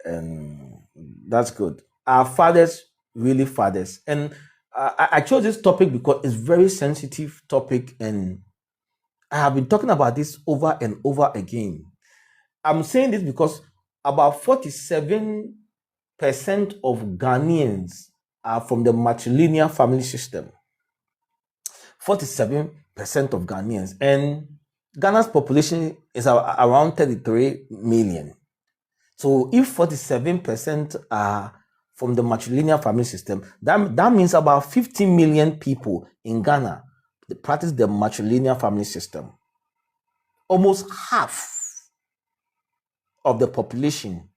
and that's good. Are fathers really fathers? And I chose this topic because it's very sensitive topic, and I have been talking about this over and over again. I'm saying this because about 47% of Ghanaians are from the matrilineal family system. 47% of Ghanaians, and Ghana's population is around 33 million. So if 47% are from the matrilineal family system, that means about 15 million people in Ghana practice the matrilineal family system. Almost half of the population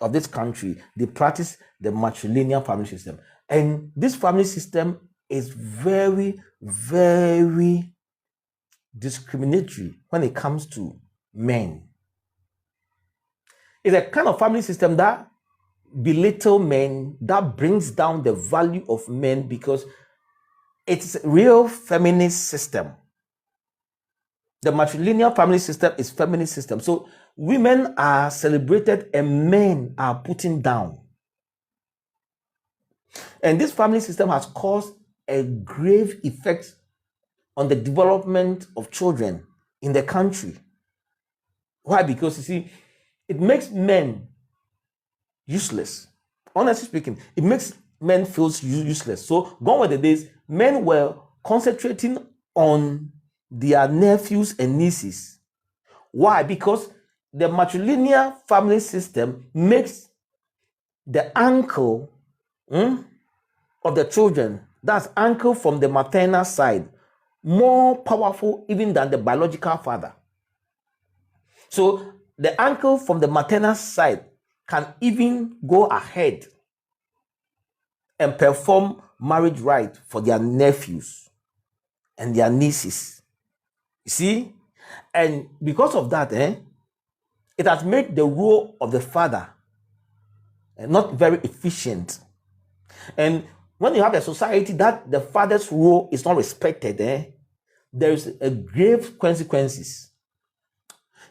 of this country, they practice the matrilineal family system. And this family system is very, very discriminatory when it comes to men. It's a kind of family system that belittle men, that brings down the value of men, because it's a real feminist system. The matrilineal family system is feminist system. So women are celebrated and men are putting down. And this family system has caused a grave effect on the development of children in the country. Why? Because you see, it makes men useless. Honestly speaking, it makes men feel useless. So gone were the days men were concentrating on their nephews and nieces. Why? Because the matrilineal family system makes the uncle of the children, that's uncle from the maternal side, more powerful even than the biological father. So the uncle from the maternal side can even go ahead and perform marriage rite for their nephews and their nieces. You see? And because of that, it has made the role of the father not very efficient. And when you have a society that the father's role is not respected, there is a grave consequences.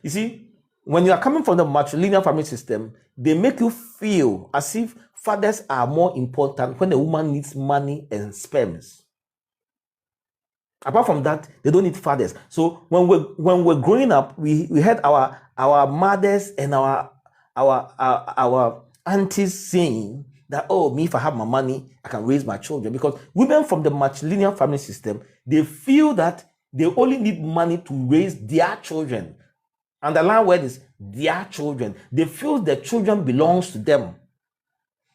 You see, when you are coming from the matrilineal family system, they make you feel as if fathers are more important when a woman needs money and sperms. Apart from that, they don't need fathers. So when we're growing up, we had our mothers and our aunties saying that, oh, me, if I have my money, I can raise my children. Because women from the matrilineal family system, they feel that they only need money to raise their children. And the line word is their children. They feel the children belongs to them.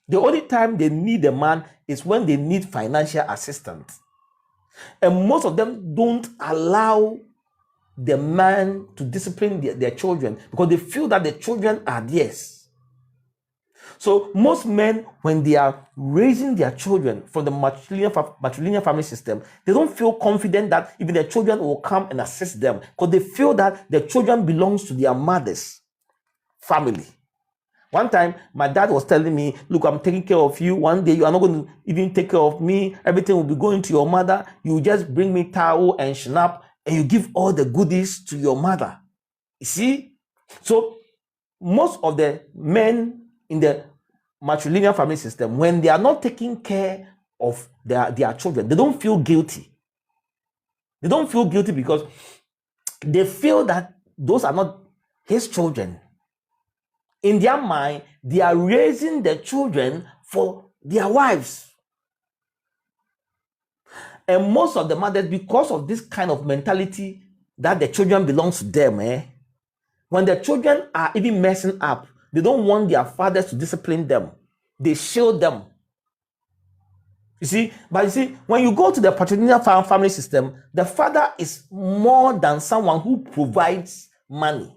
The only time they need a man is when they need financial assistance. And most of them don't allow the man to discipline their children because they feel that the children are theirs. So most men, when they are raising their children from the matrilineal family system, they don't feel confident that even their children will come and assist them because they feel that the children belongs to their mother's family. One time, my dad was telling me, look, I'm taking care of you. One day, you are not going to even take care of me. Everything will be going to your mother. You just bring me towel and schnapp, and you give all the goodies to your mother. You see? So, most of the men in the matrilineal family system, when they are not taking care of their children, they don't feel guilty. They don't feel guilty because they feel that those are not his children. In their mind, they are raising the children for their wives. And most of the mothers, because of this kind of mentality that the children belongs to them, when the children are even messing up, they don't want their fathers to discipline them. They shield them. You see, but you see, when you go to the patrilineal family system, the father is more than someone who provides money.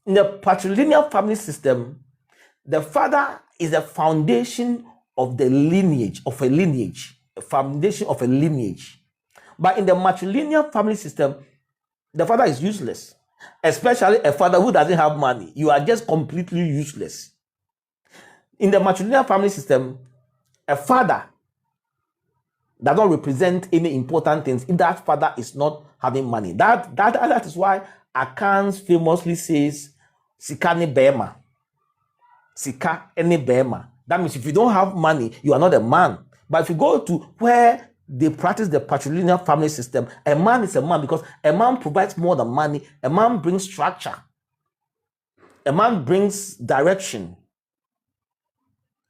In the patrilineal family system, the father is the foundation of the lineage, of a lineage, a foundation of a lineage. But in the matrilineal family system, the father is useless, especially a father who doesn't have money. You are just completely useless. In the matrilineal family system, a father does not represent any important things if that father is not having money. That is why Akans famously says, Sikani Bema. sika, any bema. That means if you don't have money, you are not a man. But if you go to where they practice the patrilineal family system, a man is a man because a man provides more than money. A man brings structure. A man brings direction.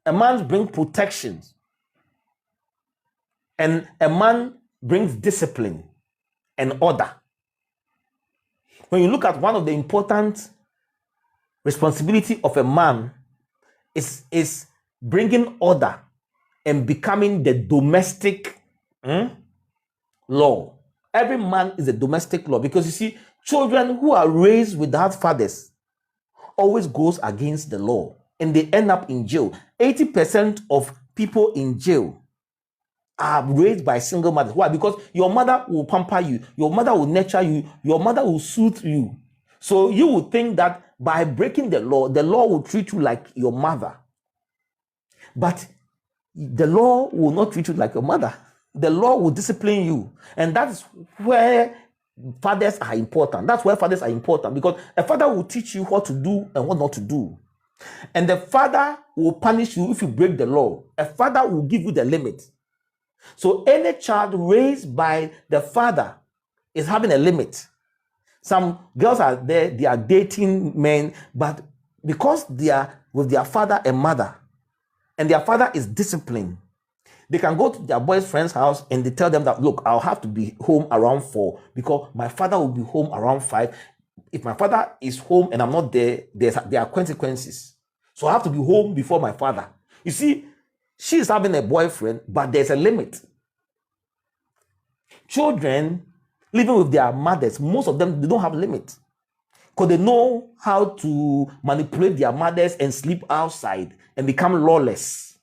A man brings protection. And a man brings discipline and order. When you look at one of the important responsibility of a man is bringing order and becoming the domestic law. Every man is a domestic law because you see, children who are raised without fathers always goes against the law and they end up in jail. 80% of people in jail are raised by single mothers. Why? Because your mother will pamper you, your mother will nurture you, your mother will soothe you. So you would think that by breaking the law will treat you like your mother. But the law will not treat you like your mother. The law will discipline you. And that's where fathers are important. That's where fathers are important because a father will teach you what to do and what not to do. And the father will punish you if you break the law. A father will give you the limit. So any child raised by the father is having a limit. Some girls are there, they are dating men, but because they are with their father and mother, and their father is disciplined, they can go to their boyfriend's house and they tell them that, look, I'll have to be home around 4 because my father will be home around 5. If my father is home and I'm not there, there are consequences. So I have to be home before my father. You see, she's having a boyfriend, but there's a limit. Children living with their mothers, most of them, they don't have limit because they know how to manipulate their mothers and sleep outside and become lawless.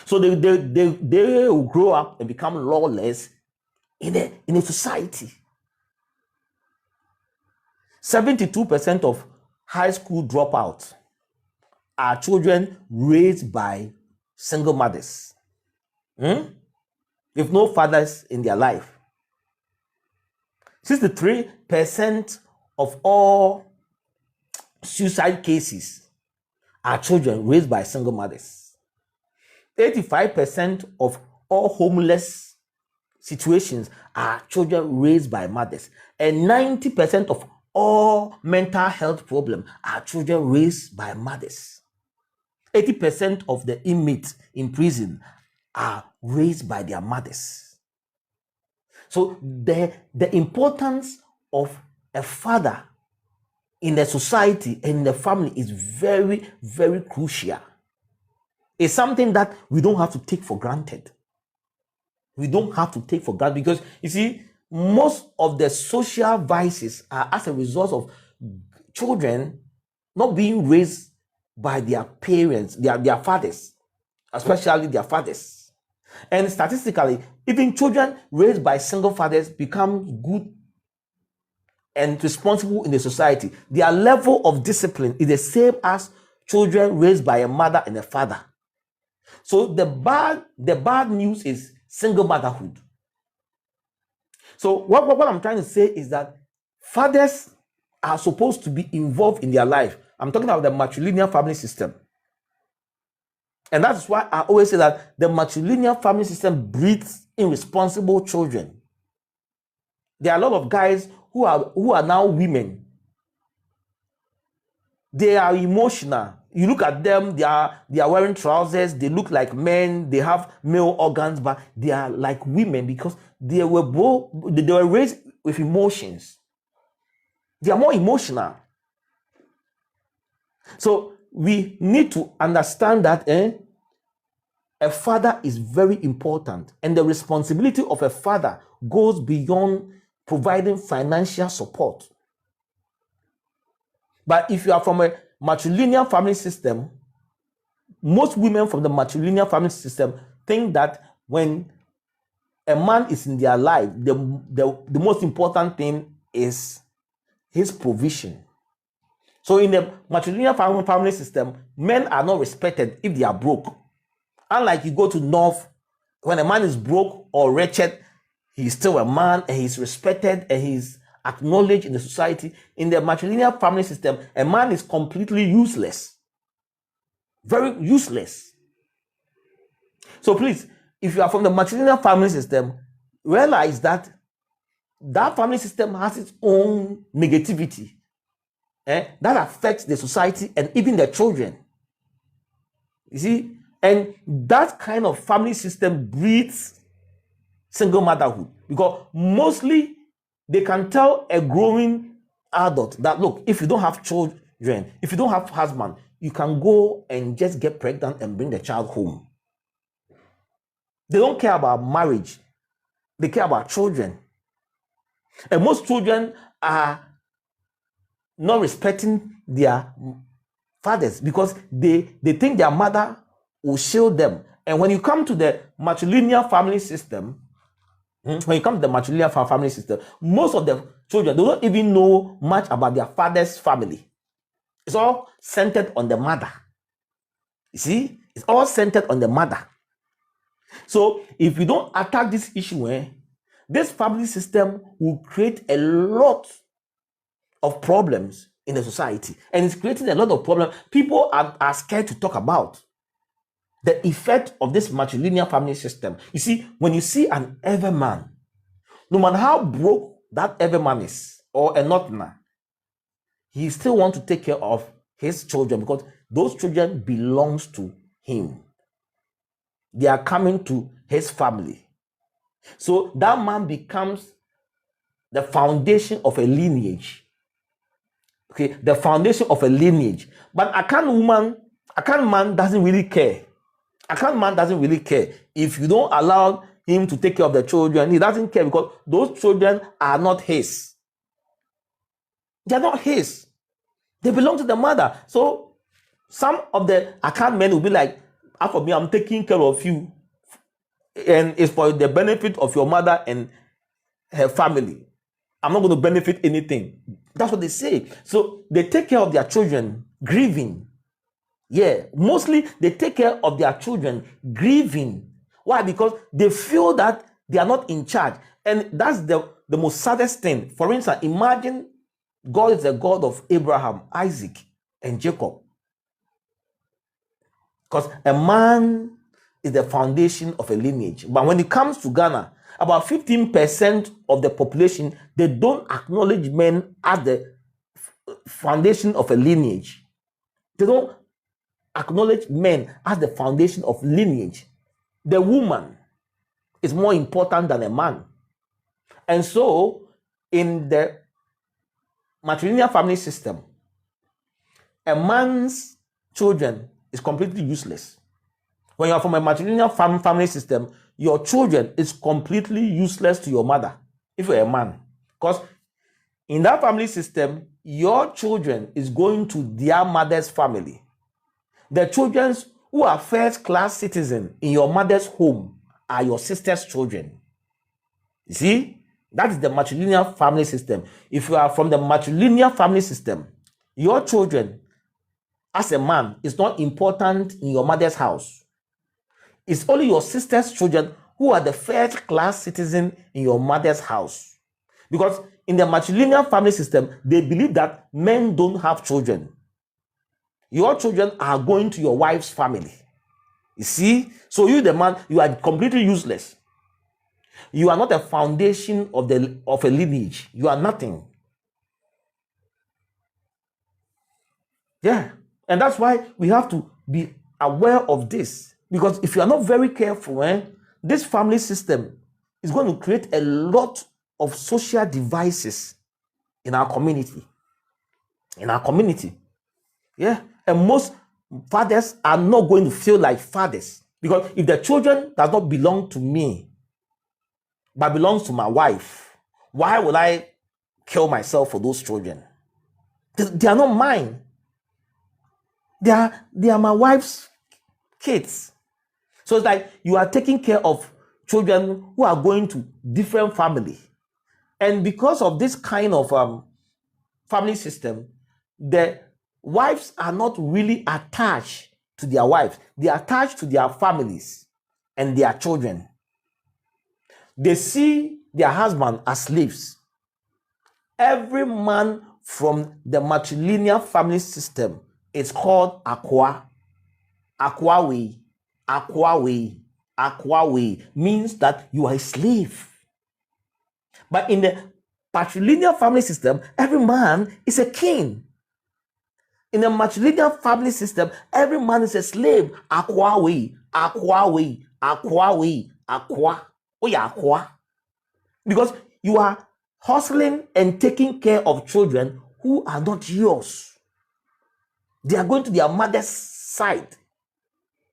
So they will grow up and become lawless in a society. 72% of high school dropouts are children raised by single mothers. With no fathers in their life. 63% of all suicide cases are children raised by single mothers. 85% of all homeless situations are children raised by mothers. And 90% of all mental health problems are children raised by mothers. 80% of the inmates in prison are raised by their mothers. So the importance of a father in the society and in the family is very, very crucial. It's something that we don't have to take for granted. We don't have to take for granted because, you see, most of the social vices are as a result of children not being raised by their parents, their fathers, especially their fathers. And statistically, even children raised by single fathers become good and responsible in the society. Their level of discipline is the same as children raised by a mother and a father. So the bad news is single motherhood. So what I'm trying to say is that fathers are supposed to be involved in their life. I'm talking about the matrilineal family system. And that's why I always say that the matrilineal family system breeds irresponsible children. There are a lot of guys who are now women. They are emotional. You look at them, they are wearing trousers, they look like men, they have male organs, but they are like women because they were raised with emotions. They are more emotional. So we need to understand that a father is very important, and the responsibility of a father goes beyond providing financial support. But if you are from a matrilineal family system, most women from the matrilineal family system think that when a man is in their life, the most important thing is his provision. So in the matrilineal family system, men are not respected if they are broke. Unlike you go to North, when a man is broke or wretched, he's still a man and he's respected and he's acknowledged in the society. In the matrilineal family system, a man is completely useless. Very useless. So please, if you are from the matrilineal family system, realize that that family system has its own negativity that affects the society and even the children. You see, and that kind of family system breeds single motherhood, because mostly they can tell a growing adult that, look, if you don't have children, if you don't have husband, you can go and just get pregnant and bring the child home. They don't care about marriage. They care about children. And most children are not respecting their fathers because they think their mother will shield them. And when you come to the matrilineal family system, most of the children, they don't even know much about their father's family. It's all centered on the mother. You see, it's all centered on the mother. So if you don't attack this issue, this family system will create a lot of problems in the society, and it's creating a lot of problems. People are scared to talk about the effect of this matrilineal family system. You see, when you see an everman, no matter how broke that everman is or a northerner, he still wants to take care of his children because those children belongs to him. They are coming to his family. So that man becomes the foundation of a lineage. Okay, the foundation of a lineage. But Akan man doesn't really care. Akan man doesn't really care. If you don't allow him to take care of the children, he doesn't care because those children are not his. They are not his. They belong to the mother. So some of the Akan men will be like, for me, I'm taking care of you, and it's for the benefit of your mother and her family. I'm not going to benefit anything. That's what they say. So they take care of their children grieving. Yeah, mostly they take care of their children grieving. Why? Because they feel that they are not in charge. And that's the most saddest thing. For instance, imagine God is the God of Abraham, Isaac, and Jacob. Because a man is the foundation of a lineage. But when it comes to Ghana, about 15% of the population, they don't acknowledge men as the foundation of a lineage. They don't acknowledge men as the foundation of lineage. The woman is more important than a man. And so, in the matrilineal family system, a man's children is completely useless. When you are from a matrilineal family system, your children is completely useless to your mother if you're a man. Because in that family system, your children is going to their mother's family. The children who are first-class citizens in your mother's home are your sister's children. You see? That is the matrilineal family system. If you are from the matrilineal family system, your children as a man is not important in your mother's house. It's only your sister's children who are the first-class citizen in your mother's house. Because in the matrilineal family system, they believe that men don't have children. Your children are going to your wife's family. You see? So you, the man, you are completely useless. You are not a foundation of a lineage. You are nothing. Yeah. And that's why we have to be aware of this. Because if you are not very careful, this family system is going to create a lot of social devices in our community. Yeah. And most fathers are not going to feel like fathers. Because if the children does not belong to me, but belongs to my wife, why would I kill myself for those children? They are not mine. They are my wife's kids. So it's like you are taking care of children who are going to different family. And because of this kind of family system, the wives are not really attached to their wives. They are attached to their families and their children. They see their husband as slaves. Every man from the matrilineal family system is called Akwa. Akwawe, Akwawe means that you are a slave. But in the patrilineal family system, every man is a king. In the matrilineal family system, every man is a slave. Akwa. Oh yeah, akwa. Because you are hustling and taking care of children who are not yours. They are going to their mother's side.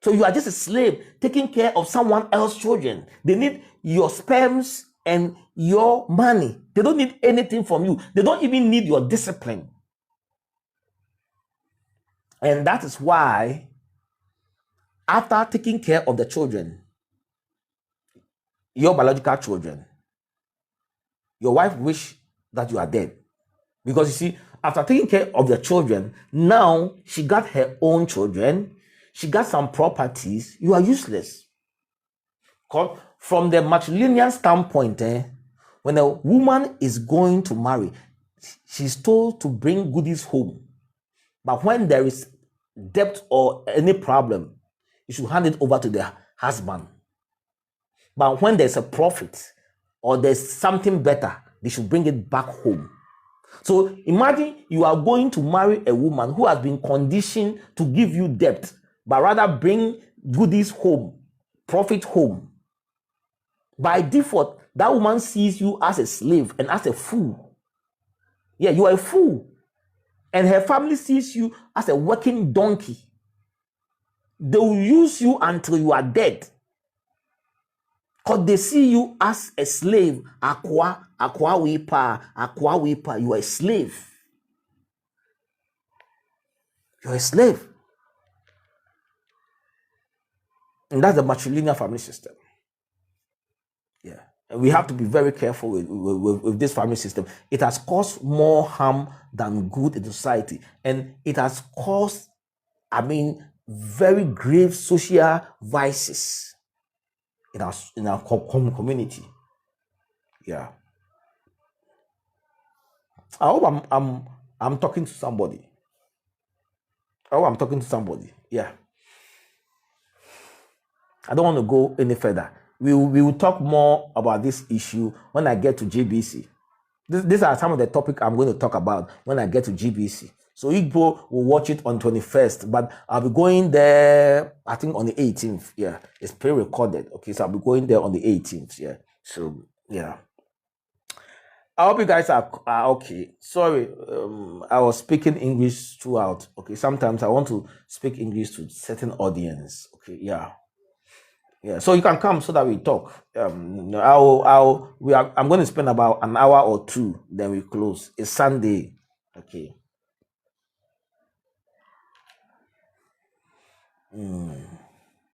So you are just a slave taking care of someone else's children. They need your sperms and your money. They don't need anything from you. They don't even need your discipline. And that is why, after taking care of the children, your biological children, your wife wish that you are dead. Because you see, after taking care of the children, now she got her own children, she got some properties, you are useless. From the matrilineal standpoint, when a woman is going to marry, she's told to bring goodies home. But when there is debt or any problem, you should hand it over to the husband. But when there's a profit or there's something better, they should bring it back home. So imagine you are going to marry a woman who has been conditioned to give you debt, but rather bring goodies home, profit home. By default, that woman sees you as a slave and as a fool. Yeah, you are a fool. And her family sees you as a working donkey. They will use you until you are dead. Because they see you as a slave. Akwa weepa. You are a slave. You are a slave. And that's the matrilineal family system. Yeah. And we have to be very careful with this family system. It has caused more harm than good in society. And it has caused, very grave social vices in our community. Yeah. I hope I'm talking to somebody. Yeah. I don't want to go any further. We will talk more about this issue when I get to GBC. These are some of the topics I'm going to talk about when I get to GBC. So Igbo will watch it on 21st, but I'll be going there, I think on the 18th. Yeah, it's pre-recorded. Okay, so I'll be going there on the 18th. Yeah, so yeah. I hope you guys are okay. Sorry, I was speaking English throughout. Okay, sometimes I want to speak English to certain audience. Okay, yeah. So you can come so that we talk. I'm going to spend about an hour or two, then we close. It's Sunday. Okay.